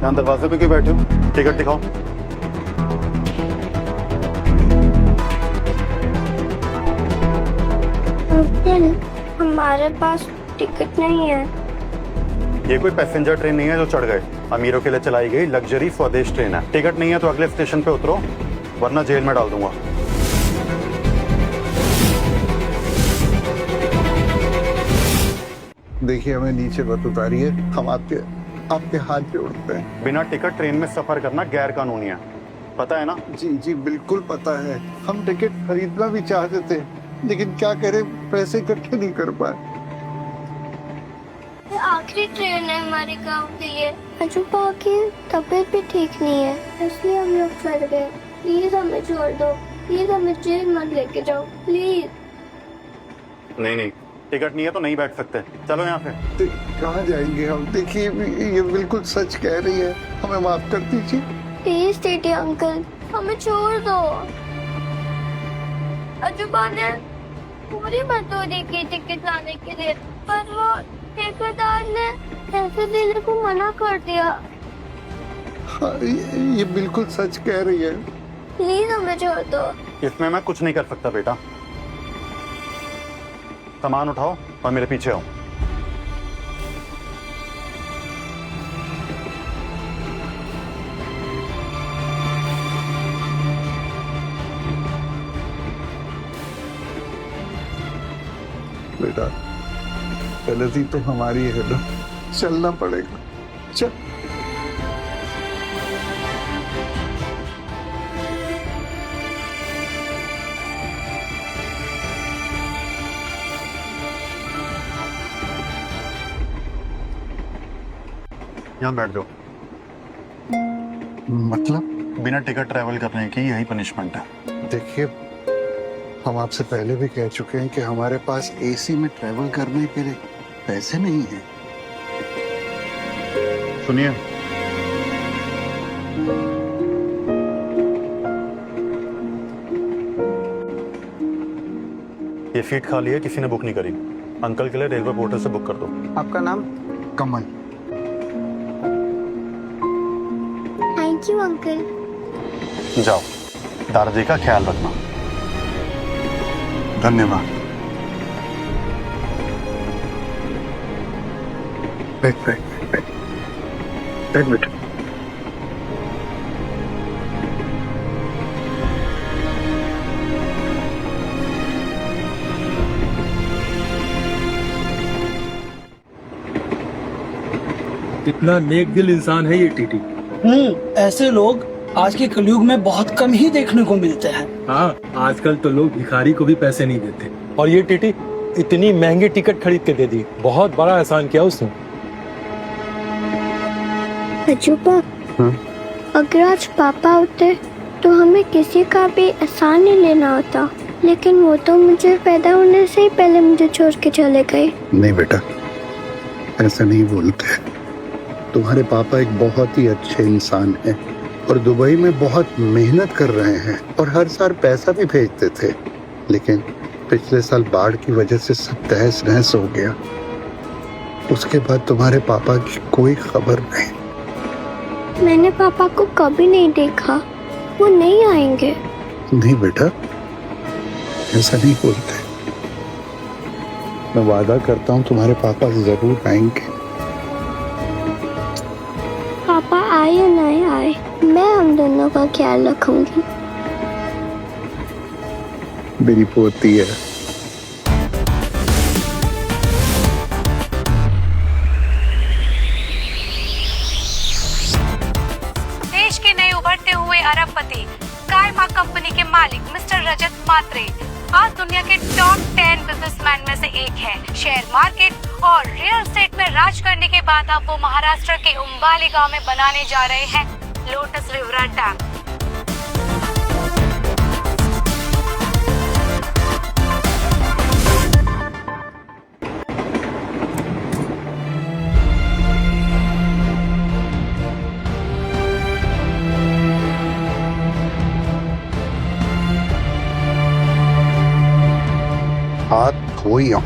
यहाँ दरवाजे पे क्यों बैठे हो? टिकट दिखाओ। अंकल, हमारे पास टिकट नहीं है। ये कोई पैसेंजर ट्रेन नहीं है जो चढ़ गए। अमीरों के लिए चलाई गई लग्जरी स्वदेश ट्रेन है। टिकट नहीं है तो अगले स्टेशन पे उतरो, वरना जेल में डाल दूंगा। देखिए, हमें नीचे मत उतारिए, हम आपके हाथ जोड़ते हैं। बिना टिकट ट्रेन में सफर करना गैर कानूनी है, पता है ना? जी जी बिल्कुल पता है। हम टिकट खरीदना भी चाहते थे, लेकिन क्या करें, पैसे इकट्ठे नहीं कर पाए। ये आखिरी ट्रेन है हमारे गांव के लिए। अजूबा की तबीयत भी ठीक नहीं है, इसलिए हम लोग चल गए। प्लीज हमें छोड़ दो, प्लीज हमें जेल मत लेके जाओ, प्लीज। नहीं नहीं, टिकट नहीं है तो नहीं बैठ सकते। चलो यहाँ से। कहाँ जाएंगे हम? देखिए, ये बिल्कुल सच कह रही है, हमें माफ कर दीजिए। प्लीज टीटी अंकल, हमें छोड़ दो। अजूबा ने पूरी मजदूरी की टिकट लाने के लिए, पर वो ठेकेदार ने पैसे देने को मना कर दिया। हाँ, ये बिल्कुल सच कह रही है। प्लीज हमें छोड़ दो। इसमें मैं कुछ नहीं कर सकता बेटा। सामान उठाओ और मेरे पीछे आओ। बेटा, गलती तो हमारी है ना, चलना पड़ेगा। चल। यहाँ बैठ जाओ। मतलब? बिना टिकट ट्रैवल करने की यही पनिशमेंट है। देखिए, हम आपसे पहले भी कह चुके हैं कि हमारे पास एसी में ट्रैवल करने के लिए पैसे नहीं हैं। सुनिए, ये सीट खाली है, किसी ने बुक नहीं करी। अंकल के लिए रेलवे पोर्टल से बुक कर दो। आपका नाम? कमल। Thank you uncle. जाओ, दादाजी का ख्याल रखना। धन्यवाद। बैठ बैठ बैठ बैठ बैठ। कितना नेक दिल इंसान है ये टीटी। ऐसे लोग आज के कलयुग में बहुत कम ही देखने को मिलते हैं। हाँ, आजकल तो लोग भिखारी को भी पैसे नहीं देते। और ये टीटी इतनी महंगी टिकट खरीद के दे दी, बहुत बड़ा एहसान किया उसने। अजूबा, अगर आज पापा होते तो हमें किसी का भी एहसान नहीं लेना होता, लेकिन वो तो मुझे पैदा होने से ही पहले मुझे छोड़ के चले गए। नहीं बेटा, ऐसा नहीं बोलते। तुम्हारे पापा एक बहुत ही अच्छे इंसान हैं और दुबई में बहुत मेहनत कर रहे हैं और हर साल पैसा भी भेजते थे, लेकिन पिछले साल बाढ़ की वजह से सब तहस नहस हो गया। उसके बाद तुम्हारे पापा की कोई खबर नहीं। मैंने पापा को कभी नहीं देखा, वो नहीं आएंगे। नहीं बेटा, ऐसा नहीं बोलते। मैं वादा करता हूँ तुम्हारे पापा जरूर आएंगे। पापा आए या नहीं आए, मैं हम दोनों का ख्याल रखूंगी। मेरी पोती है। देश के नए उभरते हुए अरबपति कायमा कंपनी के मालिक मिस्टर रजत मात्रे आज दुनिया के टॉप 10 बिजनेसमैन में से एक है। शेयर मार्केट और रियल एस्टेट में राज करने के बाद अब वो महाराष्ट्र के उम्बाली गांव में बनाने जा रहे हैं लोटस रिवर डैम। हाथ धोई हूं।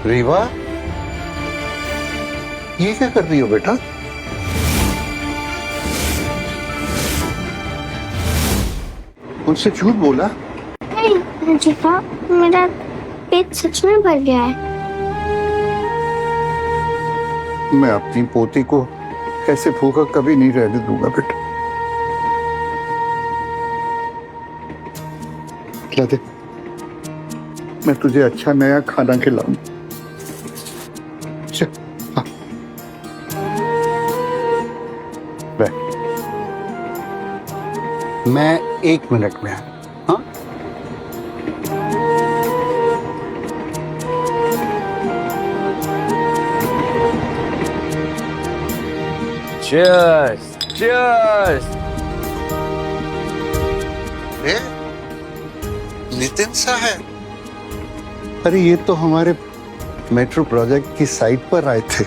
रीवा, ये क्या कर रही हो बेटा? मुझसे झूठ बोला? नहीं जीवा, मेरा पेट सच में भर गया है। मैं अपनी पोती को ऐसे भूखा कभी नहीं रहने दूंगा बेटा। खिला दे, मैं तुझे अच्छा नया खाना खिलाऊं। चल, हाँ। मैं 1 मिनट में, हाँ? Cheers! Cheers! नितिन सा है। अरे ये तो हमारे मेट्रो प्रोजेक्ट की साइट पर आए थे।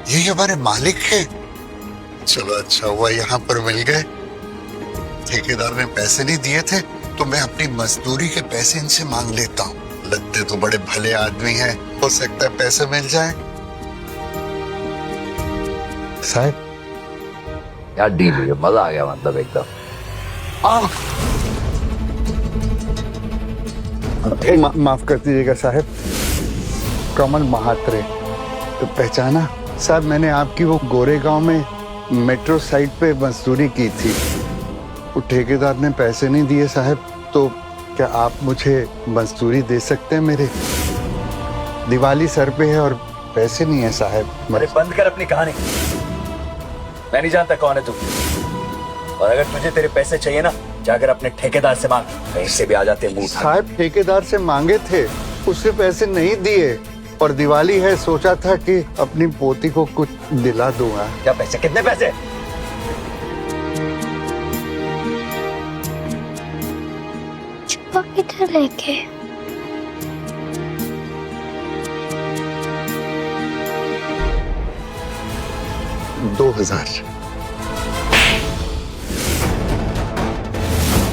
ये हमारे मालिक है। चलो अच्छा हुआ यहाँ पर मिल गए। ठेकेदार ने पैसे नहीं दिए थे तो मैं अपनी मजदूरी के पैसे इनसे मांग लेता हूँ। लगते तो बड़े भले आदमी हैं, हो सकता है पैसे मिल जाए। साहब यार डील हुई, मजा आ गया मतलब एकदम। माफ कर दीजिएगा साहब, कमल महात्रे तो पहचाना? साहब मैंने आपकी वो गोरेगांव में मेट्रो साइट पे मजदूरी की थी। वो ठेकेदार ने पैसे नहीं दिए साहब, तो क्या आप मुझे मजदूरी दे सकते हैं? मेरे दिवाली सर पे है और पैसे नहीं है साहब। अरे बंद कर अपनी कहानी, मैं नहीं जानता कौन है तू। और अगर तुझे तेरे पैसे चाहिए ना, जाकर अपने ठेकेदार से मांग, कहीं से भी आ जाते हैं मुंह। साहब ठेकेदार से मांगे थे, उससे पैसे नहीं दिए और दिवाली है, सोचा था कि अपनी पोती को कुछ दिला दूंगा। क्या पैसे? कितने पैसे? छुपा किधर लेके? $2000।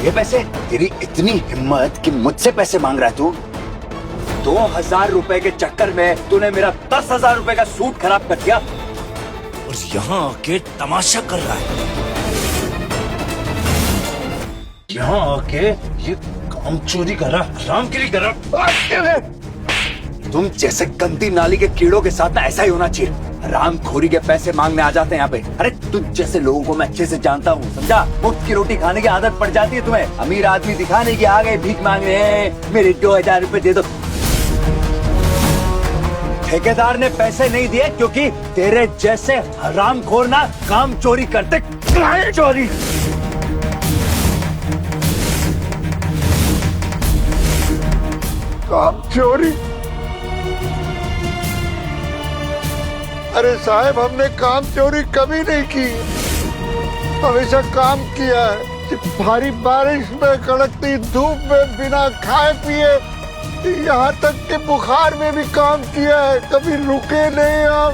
ये पैसे? तेरी इतनी हिम्मत कि मुझसे पैसे मांग रहा है तू? 2000 रुपए के चक्कर में तूने मेरा 10,000 रुपए का सूट खराब कर दिया और यहाँ आके तमाशा कर रहा है। यहाँ आके ये काम चोरी कर रहा, हरामखोरी कर रहा। तुम जैसे गंदी नाली के कीड़ों के साथ ना ऐसा ही होना चाहिए। हरामखोरी के पैसे मांगने आ जाते हैं यहाँ पे। अरे तुझ जैसे लोगों को मैं अच्छे से जानता हूँ, समझा? मुफ्त की रोटी खाने की आदत पड़ जाती है तुम्हें। अमीर आदमी दिखाने की आ गए, भीख मांग रहे हैं, मेरे 2000 रुपए दे दो। ठेकेदार ने पैसे नहीं दिए क्योंकि तेरे जैसे हरामखोर ना काम चोरी करते। चोरी काम चोरी? अरे साहब हमने काम चोरी कभी नहीं की, हमेशा काम किया है। भारी बारिश में, कड़कती धूप में, बिना खाए पिए, यहाँ तक कि बुखार में भी काम किया है। कभी रुके नहीं हम।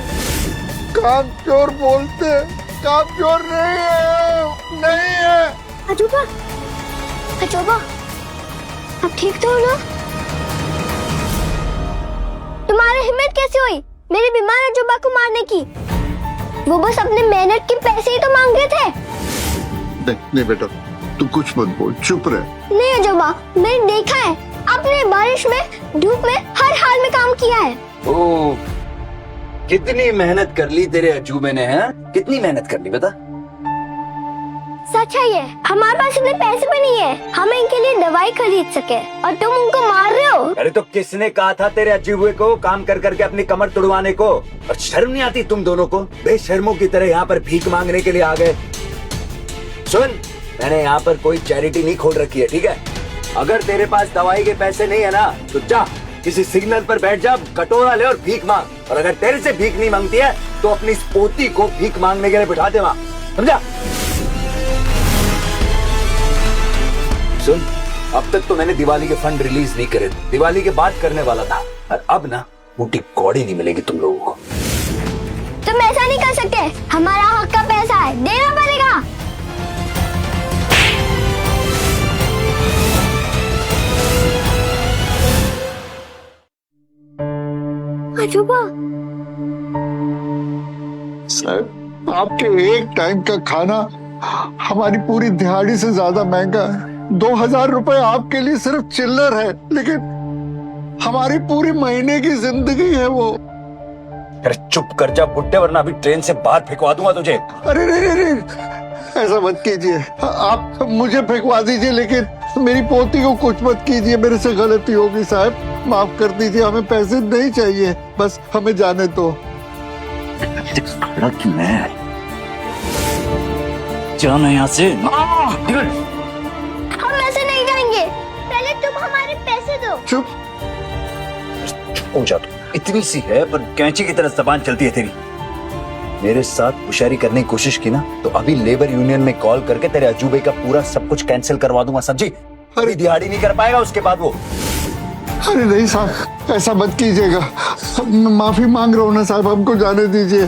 काम चोर बोलते हैं, काम चोर नहीं है, नहीं है। अजूबा, अजूबा, आप ठीक तो हो ना? तुम्हारी हिम्मत कैसे हुई मेरे बीमार अजूबा को मारने की? वो बस अपने मेहनत के पैसे ही तो मांग रहे थे। नहीं बेटा, तू कुछ मत बोल, चुप रहे। नहीं अजूबा, मैंने देखा है, आपने बारिश में, धूप में, हर हाल में काम किया है। ओ, कितनी मेहनत कर ली तेरे अजूबे ने, हैं? कितनी मेहनत कर ली बता? सच है ये, हमारे पास इतने पैसे भी नहीं है हम इनके लिए दवाई खरीद सके, और तुम उनको मार रहे हो। अरे तो किसने कहा था तेरे अजूबे को काम कर करके अपनी कमर तुड़वाने को? और शर्म नहीं आती तुम दोनों को? बेशर्मों की तरह यहाँ पर भीख मांगने के लिए आ गए। सुन, मैंने यहाँ पर कोई चैरिटी नहीं खोल रखी है, ठीक है? अगर तेरे पास दवाई के पैसे नहीं है ना, तो जा किसी सिग्नल पर बैठ जा, कटोरा ले और भीख मांग। और अगर तेरे से भीख नहीं मांगती है तो अपनी इस पोती को भीख मांगने के लिए बिठा दे वहाँ, समझा? सुन, अब तक तो मैंने दिवाली के फंड रिलीज नहीं करे, दिवाली के बाद करने वाला था, और अब ना मोटी कौड़ी नहीं मिलेगी तुम लोगों को। तुम ऐसा नहीं कर सकते, हमारा हक का पैसा है, देना पड़ेगा। अजूबा, सर, आपके एक टाइम का खाना हमारी पूरी दिहाड़ी से ज्यादा महंगा है। 2000 रुपए आपके लिए सिर्फ चिल्लर है, लेकिन हमारी पूरी महीने की जिंदगी है वो। अरे चुप कर जा बुड्ढे, वरना अभी ट्रेन से बाहर फेंकवा दूंगा तुझे। अरे नहीं, ऐसा मत कीजिए। आप मुझे फेंकवा दीजिए, लेकिन मेरी पोती को कुछ मत कीजिए। मेरे से गलती होगी साहब, माफ कर दीजिए। हमें पैसे नहीं चाहिए, बस हमें जाने दो। जाना यहाँ से। हम ऐसे नहीं जाएंगे, पहले तुम हमारे पैसे दो। चुप। हो जा तू, इतनी सी है पर कैंची की तरह जबान चलती है तेरी। मेरे साथ होशियारी करने की कोशिश की ना तो अभी लेबर यूनियन में कॉल करके तेरे अजूबे का पूरा सब कुछ कैंसिल करवा दूंगा, समझी? अरे दिहाड़ी नहीं कर पाएगा उसके बाद वो। अरे नहीं साहब, ऐसा मत कीजिएगा। मैं माफी मांग रहा हूँ ना साहब, हमको जाने दीजिए।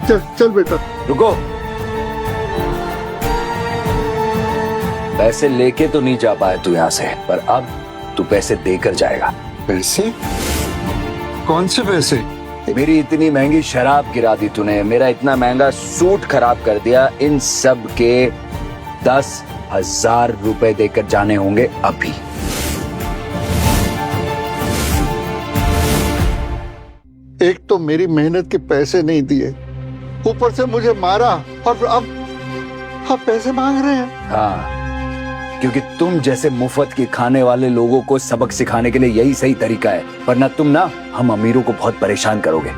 चल चल बेटा। रुको, पैसे लेके तो नहीं जा पाए तू यहाँ से, पर अब तू पैसे देकर जाएगा। पैसे? कौन से पैसे? मेरी इतनी महंगी शराब गिरा दी तूने, मेरा इतना महंगा सूट खराब कर दिया, इन सब के 10,000 रुपए देकर जाने होंगे अभी। एक तो मेरी मेहनत के पैसे नहीं दिए, ऊपर से मुझे मारा, और अब पैसे मांग रहे हैं। हाँ, क्योंकि तुम जैसे मुफ्त के खाने वाले लोगों को सबक सिखाने के लिए यही सही तरीका है, वरना तुम ना हम अमीरों को बहुत परेशान करोगे।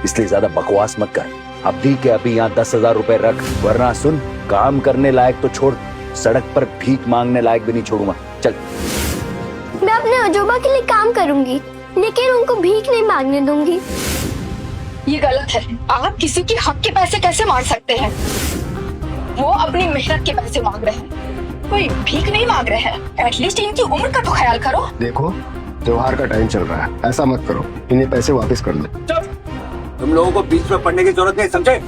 इसलिए ज्यादा बकवास मत कर, अभी के अभी यहाँ 10,000 रुपए रख, वरना सुन, काम करने लायक तो छोड़, सड़क पर भीख मांगने लायक भी नहीं छोड़ूंगा। चल। मैं अपने अजूबा के लिए काम करूंगी, लेकिन उनको भीख नहीं मांगने दूंगी। ये गलत है। आप किसी के हक के पैसे कैसे मांग सकते हैं? वो अपनी मेहनत के पैसे मांग रहे हैं, कोई भीख नहीं मांग रहे हैं। एटलीस्ट इनकी उम्र का तो ख्याल करो। देखो, त्योहार का टाइम चल रहा है, ऐसा मत करो, इन्हें पैसे वापस कर दो। तुम लोगों को बीच में पढ़ने की जरूरत नहीं, समझे?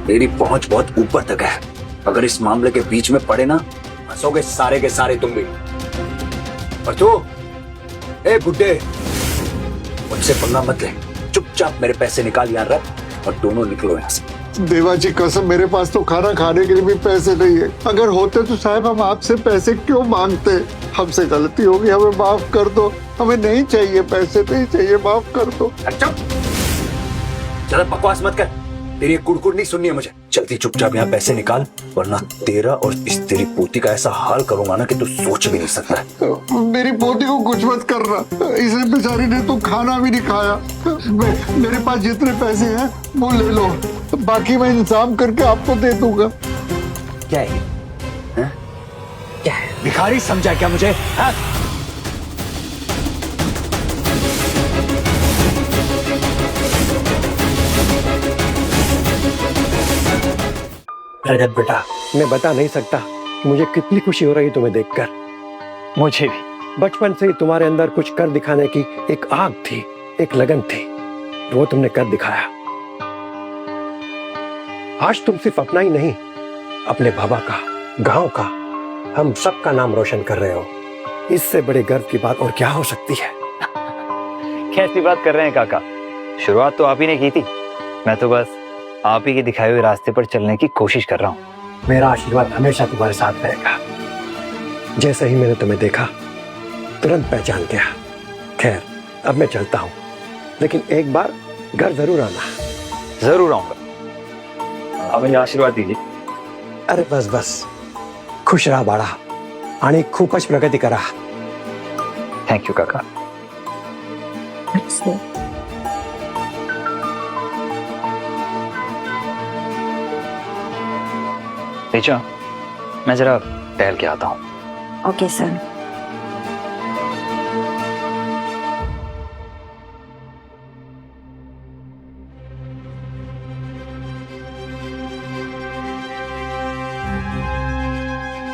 मेरी पहुंच बहुत ऊपर तक है, अगर इस मामले के बीच में पड़े ना, हंसोगे सारे के सारे तुम भी। और तू, ए बुड्ढे, मुझसे पंगा मत ले, चुपचाप मेरे पैसे निकाल यहाँ रख और दोनों निकलो यहाँ से। देवा जी कसम, मेरे पास तो खाना खाने के लिए भी पैसे नहीं है। अगर होते तो साहब हम आपसे पैसे क्यों मांगते? हमसे गलती होगी, हमें माफ कर दो। हमें नहीं चाहिए पैसे, नहीं चाहिए, माफ कर दो। चुप, ज्यादा बकवास मत कर, तेरी कुड़कुड़ नहीं सुननी है मुझे। जल्दी चुपचाप यहाँ पैसे निकाल, वरना तेरा और इस तेरी पोती का ऐसा हाल करूंगा ना कि तू सोच भी नहीं सकता। मेरी पोती को कुछ मत करना, इसे बेचारी ने तो खाना भी नहीं खाया। मेरे पास जितने पैसे हैं वो ले लो, बाकी मैं इंतजाम करके आपको दे दूंगा। क्या है? हा? क्या है? भिखारी समझा क्या मुझे? हा? रजत बेटा, मैं बता नहीं सकता मुझे कितनी खुशी हो रही तुम्हें देखकर। मुझे भी बचपन से ही तुम्हारे अंदर कुछ कर दिखाने की एक आग थी, एक लगन थी, वो तुमने कर दिखाया। आज तुम सिर्फ अपना ही नहीं, अपने बाबा का, गांव का, हम सब का नाम रोशन कर रहे हो। इससे बड़े गर्व की बात और क्या हो सकती है? कैसी बात कर रहे हैं काका? शुरुआत तो आप ही ने की थी, मैं तो बस आप ही के दिखाए हुए रास्ते पर चलने की कोशिश कर रहा हूँ। मेरा आशीर्वाद हमेशा तुम्हारे साथ रहेगा। जैसे ही मैंने तुम्हें देखा तुरंत पहचान गया। खैर, अब मैं चलता हूँ, लेकिन एक बार घर जरूर आना। जरूर आऊंगा, आप मुझे आशीर्वाद दीजिए। अरे बस बस, खुश रहा बाळा आणि खूपच प्रगती करा। थैंक यू काका। रिचा, मैं जरा टहल के आता हूँ। Okay sir.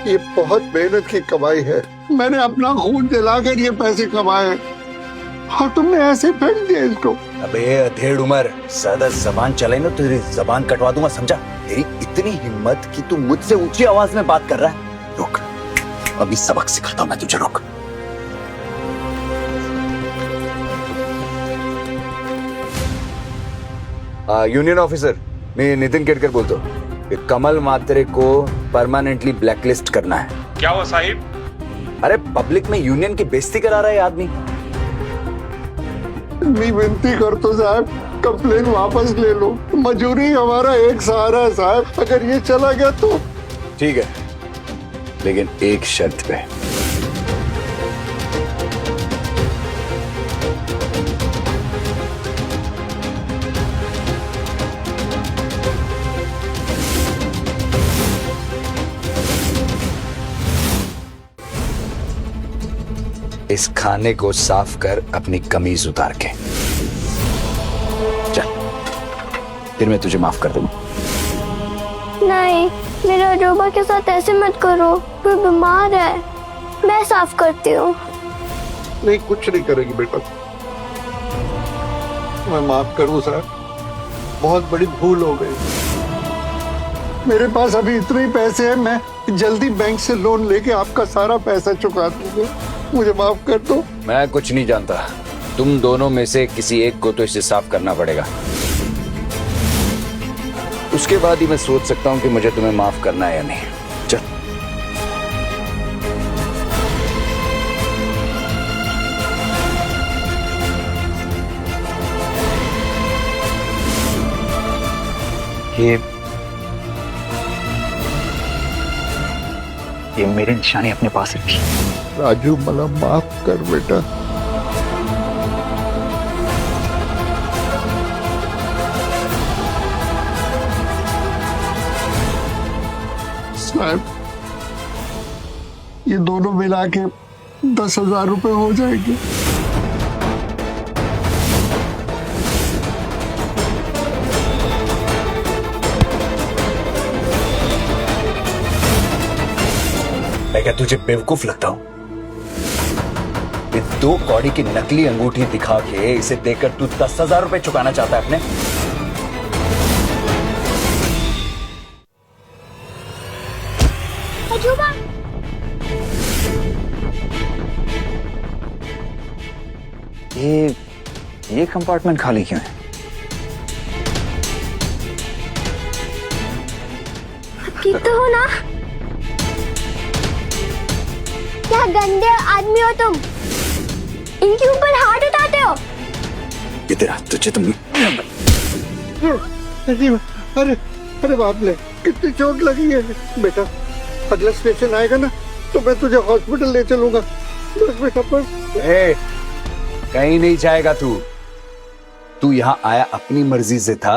ये बहुत मेहनत की कमाई है, मैंने अपना खून जलाकर ये पैसे कमाए, और तुमने ऐसे फेंक दिया इसको। अबे अधेड़ उम्र, ज्यादा जबान चले ना तो तेरी जबान कटवा दूंगा, समझा? तेरी इतनी हिम्मत कि तू मुझसे ऊंची आवाज में बात कर रहा है। रुक, अभी सबक सिखाता हूं मैं तुझे, रुक। यूनियन ऑफिसर, मैं नितिन केड़कर बोलता हूँ। ये कमल मात्रे को परमानेंटली ब्लैकलिस्ट करना है। क्या हुआ साहिब? अरे पब्लिक में यूनियन की बेइज्जती करा रहा है आदमी। मैं विनती करता साहब, कंप्लेन वापस ले लो। मजूरी हमारा एक सहारा है साहब, अगर ये चला गया तो। ठीक है, लेकिन एक शर्त पे। इस खाने को साफ कर अपनी कमीज उतार के चल, फिर मैं तुझे माफ कर दूंगा। नहीं, मेरे अजूबा के साथ ऐसे मत करो, वो बीमार है। मैं साफ करती हूँ। नहीं, कुछ नहीं करेगी बेटा, मैं माफ करूँ साहब, बहुत बड़ी भूल हो गई। मेरे पास अभी इतने ही पैसे हैं, मैं जल्दी बैंक से लोन लेके आपका सारा पैसा चुका दूंगा, मुझे माफ कर दो। मैं कुछ नहीं जानता, तुम दोनों में से किसी एक को तो इसे साफ करना पड़ेगा। उसके बाद ही मैं सोच सकता हूँ कि मुझे तुम्हें माफ करना है या नहीं। चल। ये मेरी निशानी अपने पास रखी। राजू, मला माफ कर बेटा। साहब, ये दोनों मिला के 10,000 रुपए हो जाएंगे। मैं क्या तुझे बेवकूफ लगता हूं? ये 2 कौड़ी की नकली अंगूठी दिखा के इसे देकर तू 10,000 रुपए चुकाना चाहता है अपने? अजूबा, ये कंपार्टमेंट खाली क्यों है? ठीक तो हो ना? क्या गंदे आदमी हो तुम, इनके ऊपर हाथ उठाते हो। इधर आ, तुझे तुम। अरे अरे बाप रे, कितनी चोट लगी है बेटा। अगला स्टेशन आएगा ना तो मैं तुझे हॉस्पिटल ले चलूंगा। बस बेटा बस। कहीं नहीं जाएगा तू। तू यहाँ आया अपनी मर्जी से था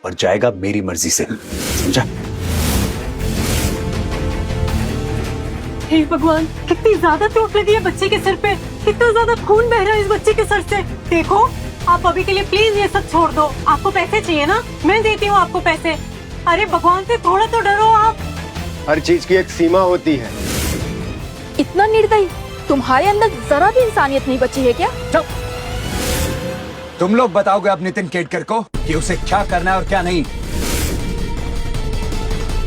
और जाएगा मेरी मर्जी से, समझा? हे भगवान, कितनी ज्यादा चोट लगी है बच्चे के सर पे, कितना ज्यादा खून बह रहा है इस बच्चे के सर से। देखो, आप अभी के लिए प्लीज ये सब छोड़ दो। आपको पैसे चाहिए ना, मैं देती हूँ आपको पैसे। अरे भगवान से थोड़ा तो डरो आप। हर चीज की एक सीमा होती है। इतना निर्दयी, तुम्हारे अंदर जरा भी इंसानियत नहीं बची है क्या? तुम लोग बताओगे अब नितिन केड़कर को कि उसे क्या करना है और क्या नहीं,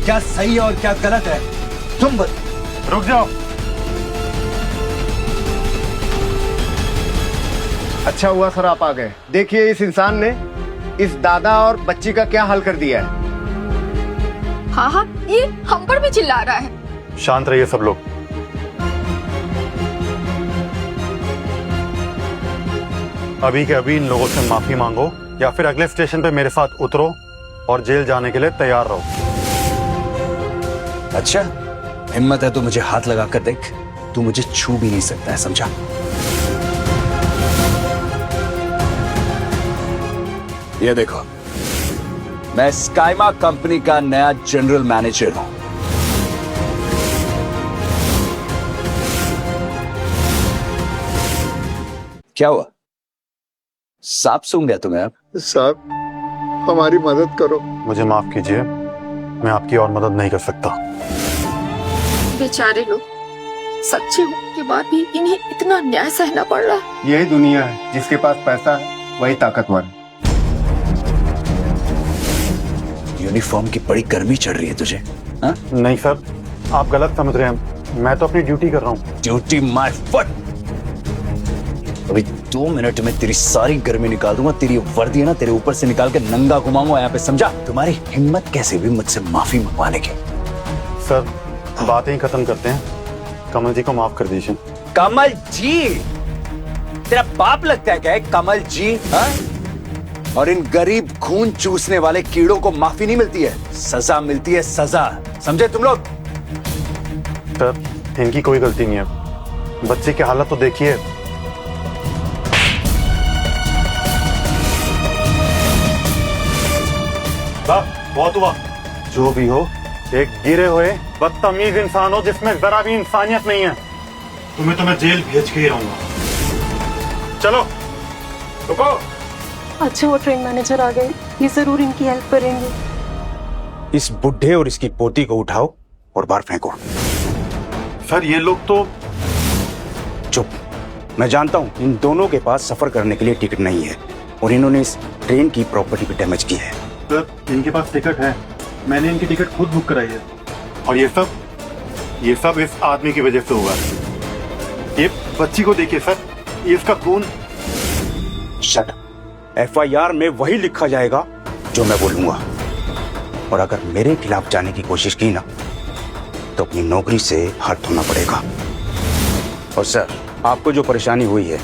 क्या सही और क्या गलत है। तुम रुक जाओ। अच्छा हुआ सर आप आ गए। देखिए इस इंसान ने इस दादा और बच्ची का क्या हाल कर दिया है। हाँ हाँ, ये हम पर भी चिल्ला रहा है। शांत रहिए सब लोग। अभी के अभी इन लोगों से माफी मांगो या फिर अगले स्टेशन पे मेरे साथ उतरो और जेल जाने के लिए तैयार रहो। अच्छा, हिम्मत है तो मुझे हाथ लगा कर देख, तू मुझे छू भी नहीं सकता है, समझा? ये देखो, मैं स्काइमा कंपनी का नया जनरल मैनेजर हूं। क्या हुआ? सांप सूंघ गया तुम्हें? अब साहब, हमारी मदद करो। मुझे माफ कीजिए, मैं आपकी और मदद नहीं कर सकता। बेचारे लोग, सच्चे होने के बाद भी इन्हें इतना न्याय सहना पड़ रहा है। यही दुनिया है, जिसके पास पैसा है वही ताकतवर है। यूनिफॉर्म की बड़ी गर्मी चढ़ रही है तुझे, हाँ? नहीं सर, आप गलत समझ रहे हैं, मैं तो अपनी ड्यूटी कर रहा हूँ। Duty my foot. अभी 2 मिनट में तेरी सारी गर्मी निकाल दूंगा। तेरी वर्दी है ना, तेरे ऊपर से निकाल के नंगा घुमाऊंगा यहाँ पे, समझा? तुम्हारी हिम्मत कैसे हुई मुझसे माफी मंगवाने की? सर बातें ही खत्म करते हैं, कमल जी को माफ कर दीजिए। कमल जी? तेरा बाप लगता है क्या कमल जी? हाँ? और इन गरीब खून चूसने वाले कीड़ों को माफी नहीं मिलती है, सजा मिलती है, सजा। समझे तुम लोग? सर इनकी कोई गलती नहीं है, बच्चे की हालत तो देखिए। बहुत हुआ। जो भी हो, एक गिरे हुए बदतमीज इंसान हो जिसमें जरा भी इंसानियत नहीं है। तुम्हें तो मैं जेल भेज के ही रहूंगा। चलो रुको। अच्छा वो ट्रेन मैनेजर आ गए, ये जरूर इनकी हेल्प करेंगे। इस बुढ़े और इसकी पोती को उठाओ और बाहर फेंको। सर ये लोग तो। चुप। मैं जानता हूं इन दोनों के पास सफर करने के लिए टिकट नहीं है और इन्होंने इस ट्रेन की प्रॉपर्टी पे डैमेज की है। सर इनके पास टिकट है, मैंने इनकी टिकट खुद बुक कराई है और ये सब इस आदमी की वजह से हुआ। ये बच्ची को देखिए सर, ये इसका खून। शट। FIR में वही लिखा जाएगा जो मैं बोलूंगा, और अगर मेरे खिलाफ जाने की कोशिश की ना तो अपनी नौकरी से हाथ धोना पड़ेगा। और सर आपको जो परेशानी हुई है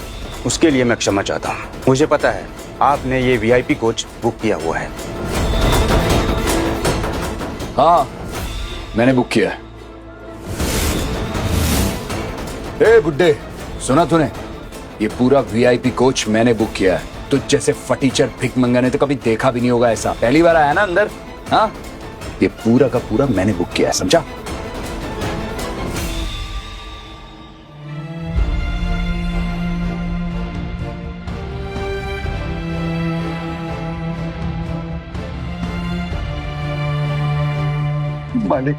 उसके लिए मैं क्षमा चाहता हूँ। मुझे पता है आपने ये VIP कोच बुक किया हुआ है। हाँ मैंने बुक किया है। ए बुड्ढे, सुना तूने? ये पूरा VIP कोच मैंने बुक किया है। तुझ जैसे फटीचर भिख मंगा ने तो कभी देखा भी नहीं होगा ऐसा। पहली बार आया ना अंदर। हाँ ये पूरा का पूरा मैंने बुक किया है, समझा? मालिक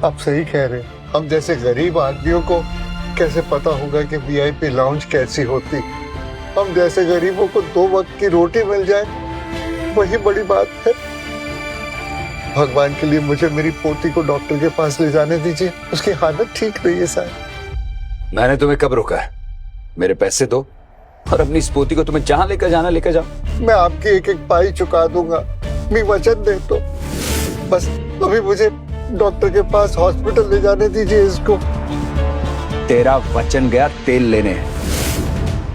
आप सही कह रहे हैं। हम जैसे गरीब आदमियों को कैसे पता होगा कि VIP लाउंज कैसी होती? हम जैसे गरीबों को 2 वक्त की रोटी मिल जाए वही बड़ी बात है। भगवान के लिए मुझे मेरी पोती को डॉक्टर के पास ले जाने दीजिए, उसकी हालत ठीक नहीं है साहब। मैंने तुम्हें कब रोका है? मेरे पैसे दो और अपनी इस पोती को तुम्हें जहां लेकर जाना लेकर जाओ। मैं आपकी एक एक पाई चुका दूंगा, मैं वचन दे तो। बस अभी मुझे डॉक्टर के पास हॉस्पिटल ले जाने दीजिए इसको। तेरा वचन गया तेल लेने।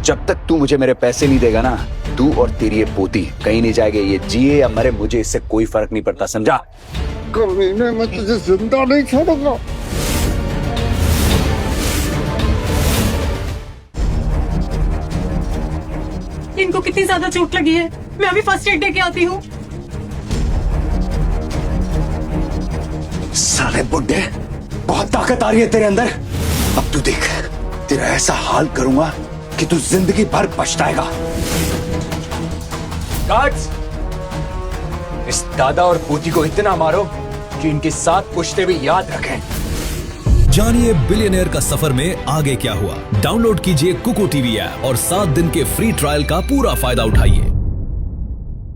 जब तक तू मुझे मेरे पैसे नहीं देगा ना, तू और तेरी ये पोती कहीं नहीं जाएगी। ये जिए या मरे मुझे इससे कोई फर्क नहीं पड़ता, समझा? कमीने, मैं तुझे जिंदा नहीं छोड़ूंगा। इनको कितनी ज्यादा चोट लगी है, मैं अभी फर्स्ट एड दे के आती हूँ। साले बुड्ढे, बहुत ताकत आ रही है तेरे अंदर। अब तू देख, तेरा ऐसा हाल करूंगा कि तू जिंदगी भर पछताएगा। गार्ड्स, इस दादा और पोती को इतना मारो कि इनके साथ पुश्ते भी याद रखें। जानिए बिलियनेयर का सफर में आगे क्या हुआ। डाउनलोड कीजिए कुकू TV ऐप और 7 दिन के फ्री ट्रायल का पूरा फायदा उठाइए।